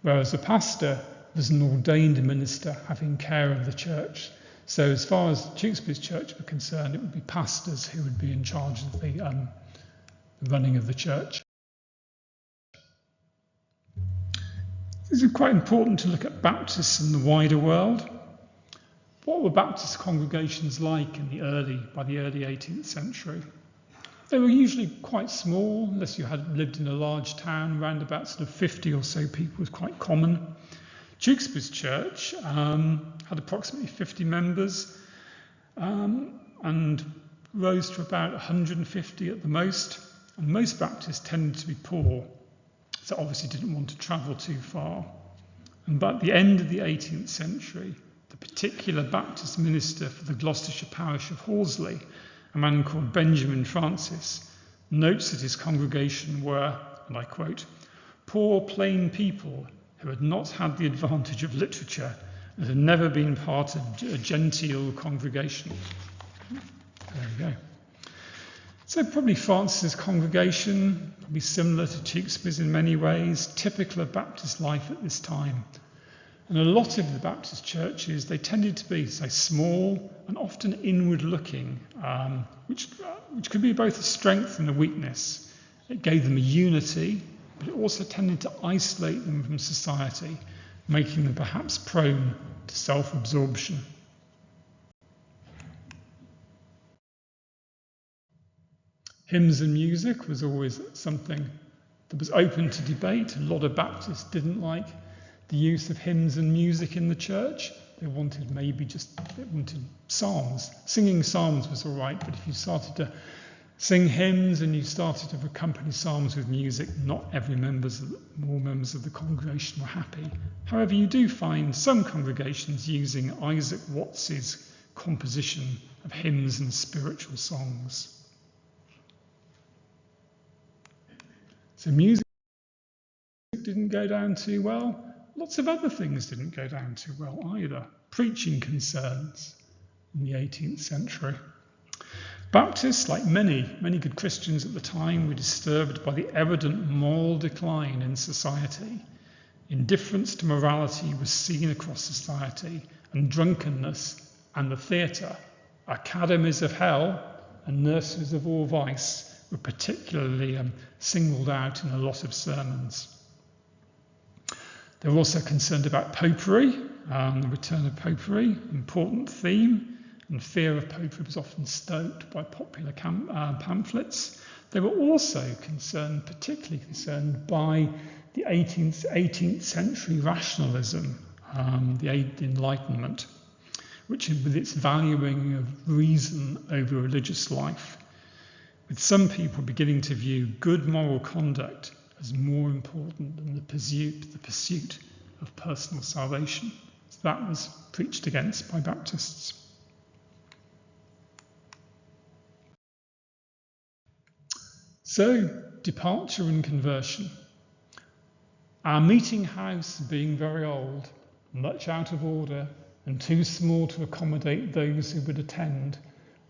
whereas a pastor was an ordained minister having care of the church. So as far as Tewkesbury's church were concerned, it would be pastors who would be in charge of the running of the church. This is quite important to look at Baptists in the wider world. What were Baptist congregations like by the early 18th century? They were usually quite small, unless you had lived in a large town. Around about sort of 50 or so people was quite common. Tewkesbury's church had approximately 50 members and rose to about 150 at the most. And most Baptists tended to be poor, so obviously didn't want to travel too far. And by the end of the 18th century, the particular Baptist minister for the Gloucestershire parish of Horsley, a man called Benjamin Francis, notes that his congregation were, and I quote, poor plain people who had not had the advantage of literature and had never been part of a genteel congregation. There we go. So probably Francis's congregation, probably similar to Tewkesbury's in many ways, typical of Baptist life at this time. And a lot of the Baptist churches, they tended to be, say, small and often inward-looking, which could be both a strength and a weakness. It gave them a unity, but it also tended to isolate them from society, making them perhaps prone to self-absorption. Hymns and music was always something that was open to debate. A lot of Baptists didn't like the use of hymns and music in the church. They wanted psalms. Singing psalms was all right, but if you started to sing hymns and you started to accompany psalms with music, not every members of the congregation were happy. However, you do find some congregations using Isaac Watts's composition of hymns and spiritual songs. So music didn't go down too well. Lots of other things didn't go down too well either. Preaching concerns in the 18th century. Baptists, like many good Christians at the time, were disturbed by the evident moral decline in society. Indifference to morality was seen across society, and drunkenness and the theatre, academies of hell and nurseries of all vice, were particularly singled out in a lot of sermons. They were also concerned about popery, the return of popery, important theme, and fear of popery was often stoked by popular pamphlets. They were also particularly concerned by the 18th century rationalism, the Enlightenment, which with its valuing of reason over religious life, with some people beginning to view good moral conduct as more important than the pursuit of personal salvation. So that was preached against by Baptists. So, departure and conversion. Our meeting house being very old, much out of order, and too small to accommodate those who would attend,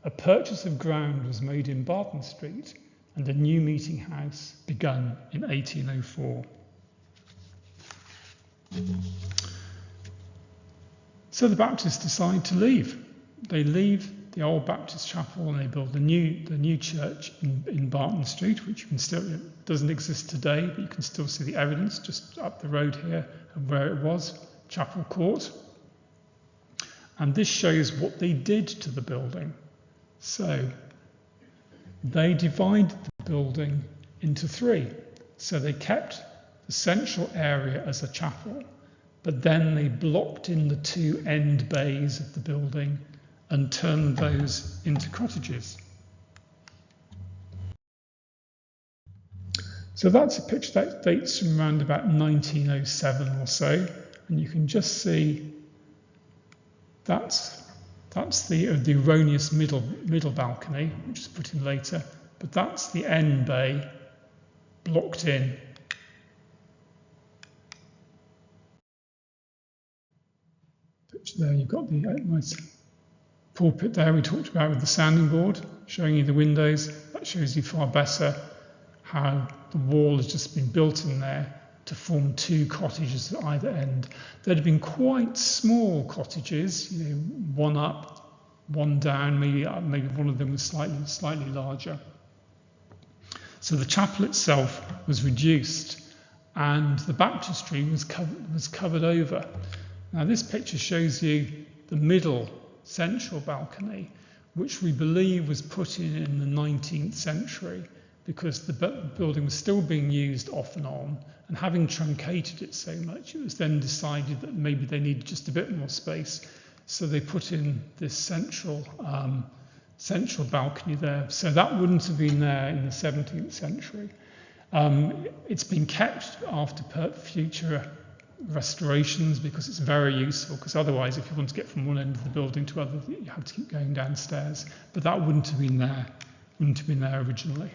a purchase of ground was made in Barton Street and a new meeting house begun in 1804. So the Baptists decide to leave. They leave the old Baptist chapel and they build the new church in Barton Street, which you can still, it doesn't exist today, but you can still see the evidence just up the road here of where it was, Chapel Court. And this shows what they did to the building. So they divided the building into three. So they kept the central area as a chapel, but then they blocked in the two end bays of the building and turned those into cottages. So that's a picture that dates from around about 1907 or so, and you can just see that's the erroneous middle balcony, which is put in later, but that's the end bay blocked in. Picture there, you've got the nice pulpit there we talked about with the sounding board, showing you the windows. That shows you far better how the wall has just been built in there to form two cottages at either end. There'd have been quite small cottages, you know, one up, one down, maybe one of them was slightly larger. So the chapel itself was reduced and the baptistry was covered over. Now this picture shows you the middle central balcony, which we believe was put in the 19th century because the building was still being used off and on, and having truncated it so much, it was then decided that maybe they needed just a bit more space, so they put in this central balcony there. So that wouldn't have been there in the 17th century. It's been kept after future restorations because it's very useful, because otherwise if you want to get from one end of the building to other, you have to keep going downstairs. But that wouldn't have been there originally.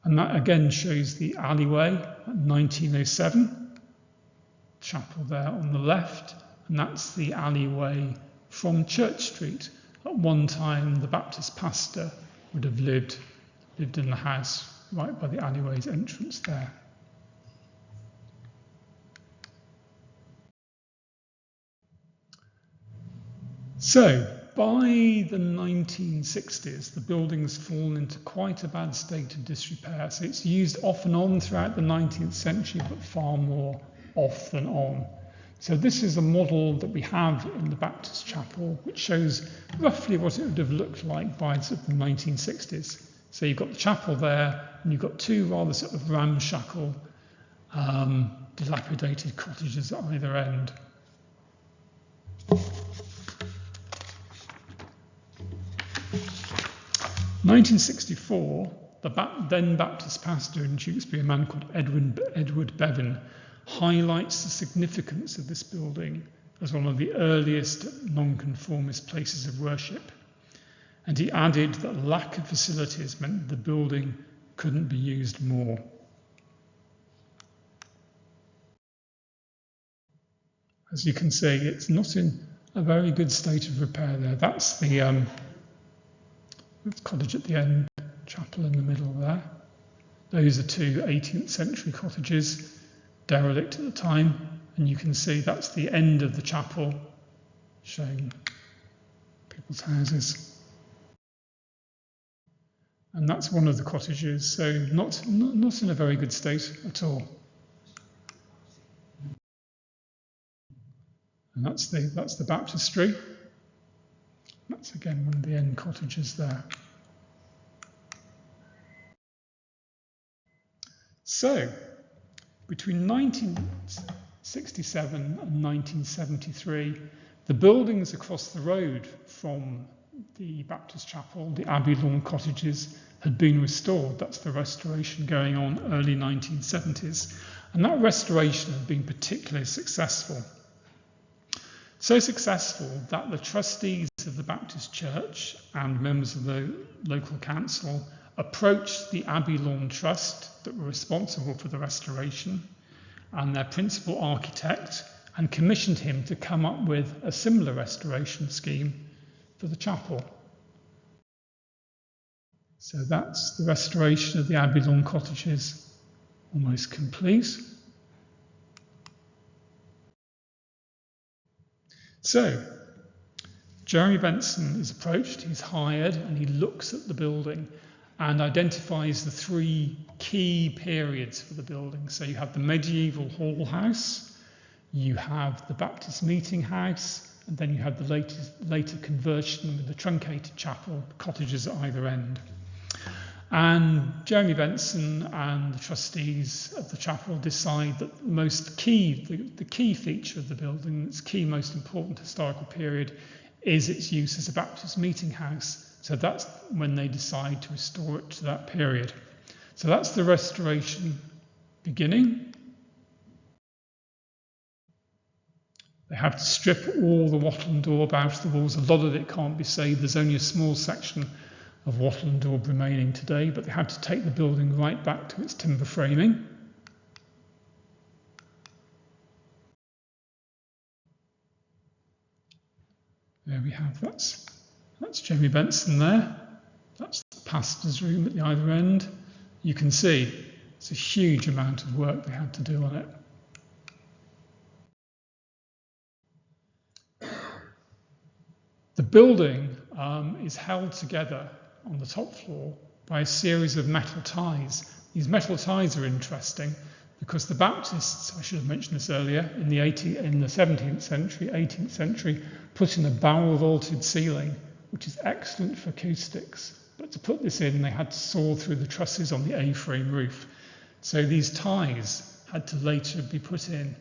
And that again shows the alleyway at 1907, chapel there on the left, and that's the alleyway from Church Street. At one time the Baptist pastor would have lived in the house right by the alleyway's entrance there. So, by the 1960s, the building's fallen into quite a bad state of disrepair. So it's used off and on throughout the 19th century, but far more off than on. So this is a model that we have in the Baptist chapel, which shows roughly what it would have looked like by sort of the 1960s. So you've got the chapel there, and you've got two rather sort of ramshackle, dilapidated cottages at either end. 1964, the then Baptist pastor in Tewkesbury, a man called Edward Bevan, highlights the significance of this building as one of the earliest nonconformist places of worship. And he added that lack of facilities meant the building couldn't be used more. As you can see, it's not in a very good state of repair there. That's the cottage at the end, chapel in the middle there. Those are two 18th century cottages, derelict at the time, and you can see that's the end of the chapel, showing people's houses. And that's one of the cottages, so not in a very good state at all. And that's the baptistry. That's again one of the end cottages there. So, between 1967 and 1973, the buildings across the road from the Baptist chapel, the Abbey Lawn cottages, had been restored. That's the restoration going on early 1970s. And that restoration had been particularly successful. So successful that the trustees of the Baptist Church and members of the local council approached the Abbey Lawn Trust that were responsible for the restoration and their principal architect and commissioned him to come up with a similar restoration scheme for the chapel. So that's the restoration of the Abbey Lawn cottages, almost complete. So, Jeremy Benson is approached, he's hired, and he looks at the building and identifies the three key periods for the building. So you have the medieval hall house, you have the Baptist meeting house, and then you have the later conversion with the truncated chapel, cottages at either end. And Jeremy Benson and the trustees of the chapel decide that the key feature of the building, its key most important historical period, is its use as a Baptist meeting house. So that's when they decide to restore it to that period. So that's the restoration beginning. They have to strip all the wattle and daub out of the walls. A lot of it can't be saved. There's only a small section of wattle and daub remaining today, but they had to take the building right back to its timber framing. There we have, that's Jeremy Benson there. That's the pastor's room at the either end. You can see it's a huge amount of work they had to do on it. The building is held together on the top floor by a series of metal ties. These metal ties are interesting because the Baptists, I should have mentioned this earlier, in the 17th century, 18th century, put in a barrel vaulted ceiling, which is excellent for acoustics. But to put this in, they had to saw through the trusses on the A-frame roof. So these ties had to later be put in.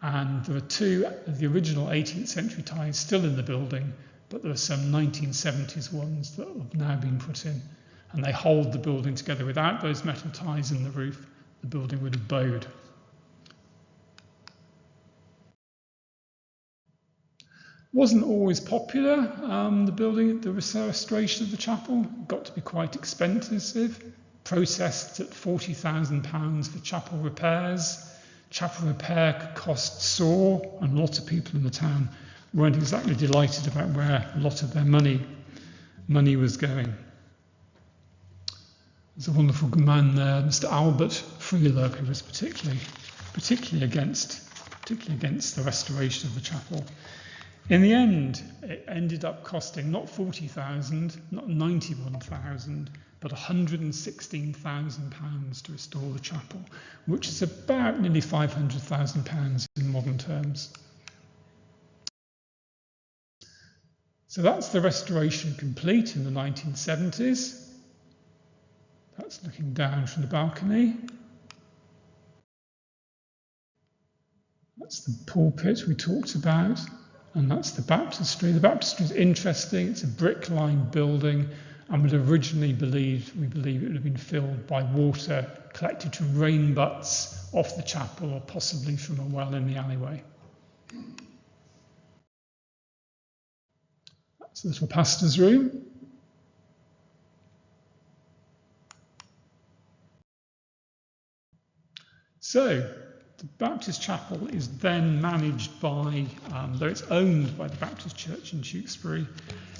And there are two of the original 18th century ties still in the building, but there are some 1970s ones that have now been put in. And they hold the building together. Without those metal ties in the roof, the building would have bowed. Wasn't always popular, the restoration of the chapel. Got to be quite expensive. Processed at £40,000 for chapel repairs. Chapel repair could cost sore, and lots of people in the town weren't exactly delighted about where a lot of their money was going. There's a wonderful man there, Mr. Albert Freeler, who was particularly against the restoration of the chapel. In the end, it ended up costing not 40,000, not 91,000, but £116,000 to restore the chapel, which is about nearly £500,000 in modern terms. So that's the restoration complete in the 1970s. That's looking down from the balcony. That's the pulpit we talked about, and that's the baptistry. The baptistry is interesting. It's a brick-lined building, and we believe it would have been filled by water collected from rain butts off the chapel, or possibly from a well in the alleyway. That's the little pastor's room. So, the Baptist chapel is then managed by, though it's owned by the Baptist Church in Tewkesbury,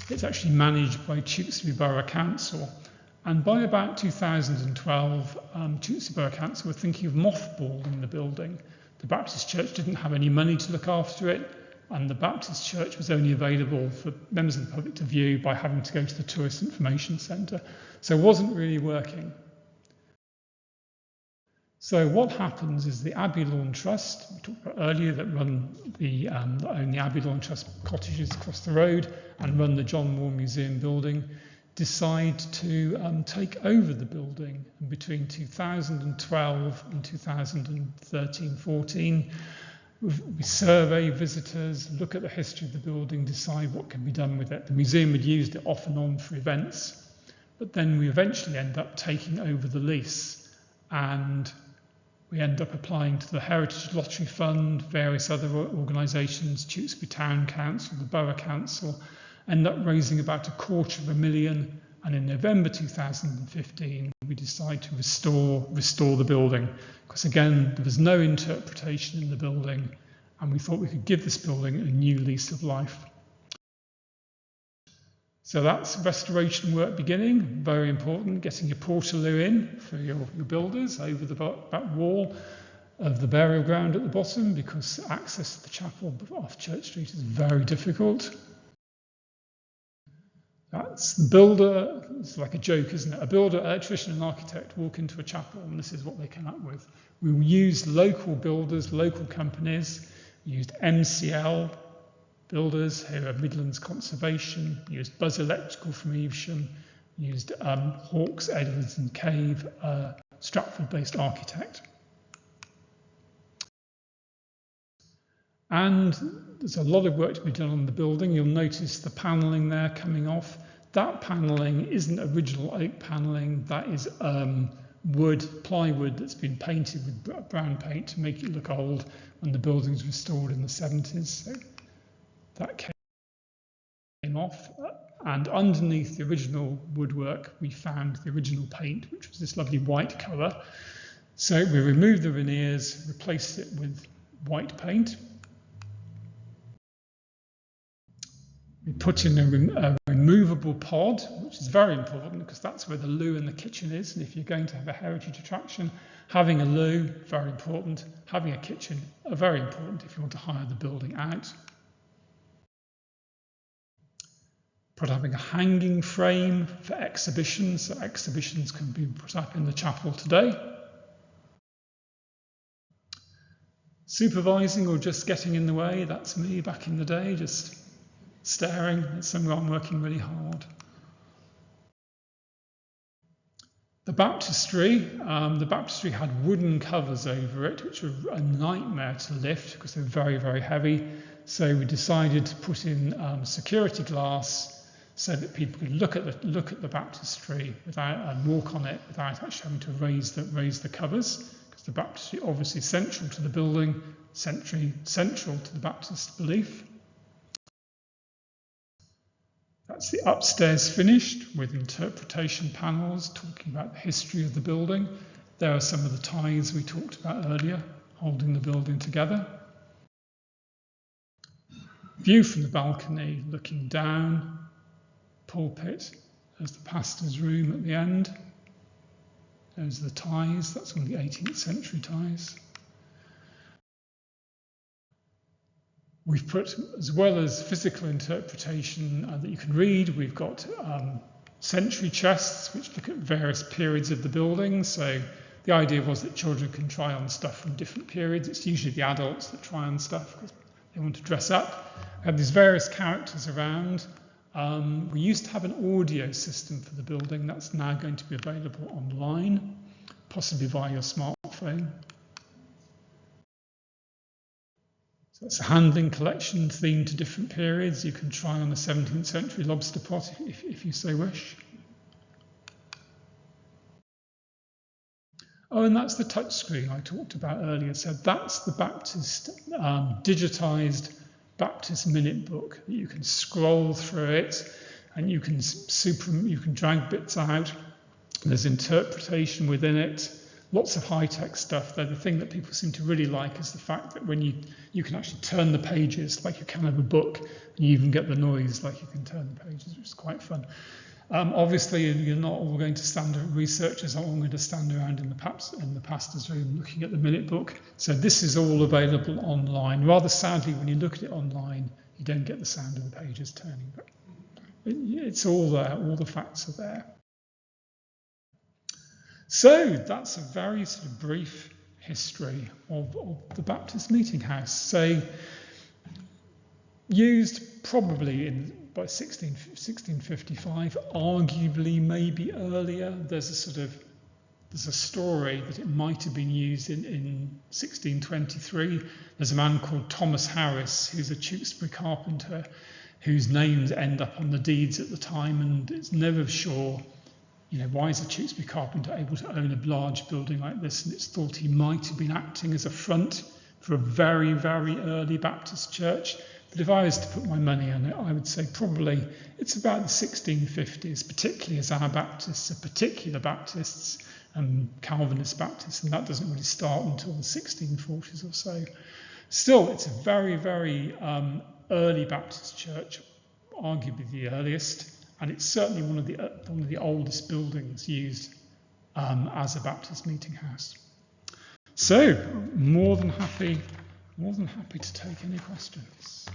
it's actually managed by Tewkesbury Borough Council. And by about 2012, Tewkesbury Borough Council were thinking of mothballing the building. The Baptist Church didn't have any money to look after it, and the Baptist Church was only available for members of the public to view by having to go to the Tourist Information Centre. So it wasn't really working. So what happens is the Abbey Lawn Trust, we talked about earlier, that own the Abbey Lawn Trust cottages across the road and run the John Moore Museum building, decide to take over the building. And between 2012 and 2013-14, we survey visitors, look at the history of the building, decide what can be done with it. The museum had used it off and on for events, but then we eventually end up taking over the lease, and we end up applying to the Heritage Lottery Fund, various other organisations, Tewkesbury Town Council, the Borough Council, end up raising about £250,000, and in November 2015 we decide to restore the building, because again there was no interpretation in the building, and we thought we could give this building a new lease of life. So that's restoration work beginning, very important, getting your portaloo in for your builders over the back wall. of the burial ground at the bottom, because access to the chapel off Church Street is very difficult. That's the builder. It's like a joke, isn't it? A builder, electrician and architect walk into a chapel and this is what they come up with. We used local builders, local companies. We used MCL builders, who are Midlands Conservation. We used Buzz Electrical from Evesham. We used Hawkes, Edwards and Cave, Stratford-based architect. And there's a lot of work to be done on the building. You'll notice the panelling there coming off. That panelling isn't original oak panelling. That is plywood that's been painted with brown paint to make it look old when the building was restored in the 70s. So that came off. And underneath the original woodwork, we found the original paint, which was this lovely white colour. So we removed the veneers, replaced it with white paint. We put in a removable pod, which is very important because that's where the loo and the kitchen is. And if you're going to have a heritage attraction, having a loo, very important. Having a kitchen, very important if you want to hire the building out. Put having a hanging frame for exhibitions, so exhibitions can be put up in the chapel today. Supervising or just getting in the way, that's me back in the day, just staring at someone working really hard. The baptistry had wooden covers over it, which were a nightmare to lift because they're very, very heavy. So we decided to put in security glass so that people could look at the baptistry and walk on it without actually having to raise the covers, because the baptistry obviously central to the building, central to the Baptist belief. That's the upstairs finished with interpretation panels talking about the history of the building. There are some of the ties we talked about earlier, holding the building together. View from the balcony, looking down. Pulpit, there's the pastor's room at the end. Those are the ties, that's one of the 18th century ties. We've put, as well as physical interpretation that you can read, we've got century chests which look at various periods of the building. So the idea was that children can try on stuff from different periods. It's usually the adults that try on stuff because they want to dress up. We have these various characters around. We used to have an audio system for the building. That's now going to be available online, possibly via your smartphone. That's a handling collection themed to different periods. You can try on the 17th century lobster pot if you so wish. Oh, and that's the touchscreen I talked about earlier. So that's the Baptist digitised Baptist minute book. You can scroll through it and you can drag bits out. There's interpretation within it. Lots of high-tech stuff. The thing that people seem to really like is the fact that when you can actually turn the pages like you can of a book, and you even get the noise like you can turn the pages, which is quite fun. Obviously, you're not all going to stand, researchers aren't all going to stand around in the pastor's room looking at the minute book. So this is all available online. Rather sadly, when you look at it online, you don't get the sound of the pages turning, but it's all there, all the facts are there. So that's a very sort of brief history of the Baptist Meeting House. So used probably by 1655, arguably maybe earlier. There's a story that it might have been used in 1623. There's a man called Thomas Harris, who's a Tewkesbury carpenter, whose names end up on the deeds at the time, and it's never sure. Why is a Tewkesbury carpenter able to own a large building like this? And it's thought he might have been acting as a front for a very, very early Baptist church. But if I was to put my money on it, I would say probably it's about the 1650s, particularly as our Baptists are particular Baptists and Calvinist Baptists, and that doesn't really start until the 1640s or so. Still, it's a very, very early Baptist church, arguably the earliest. And it's certainly one of the oldest buildings used as a Baptist meeting house. So, more than happy to take any questions.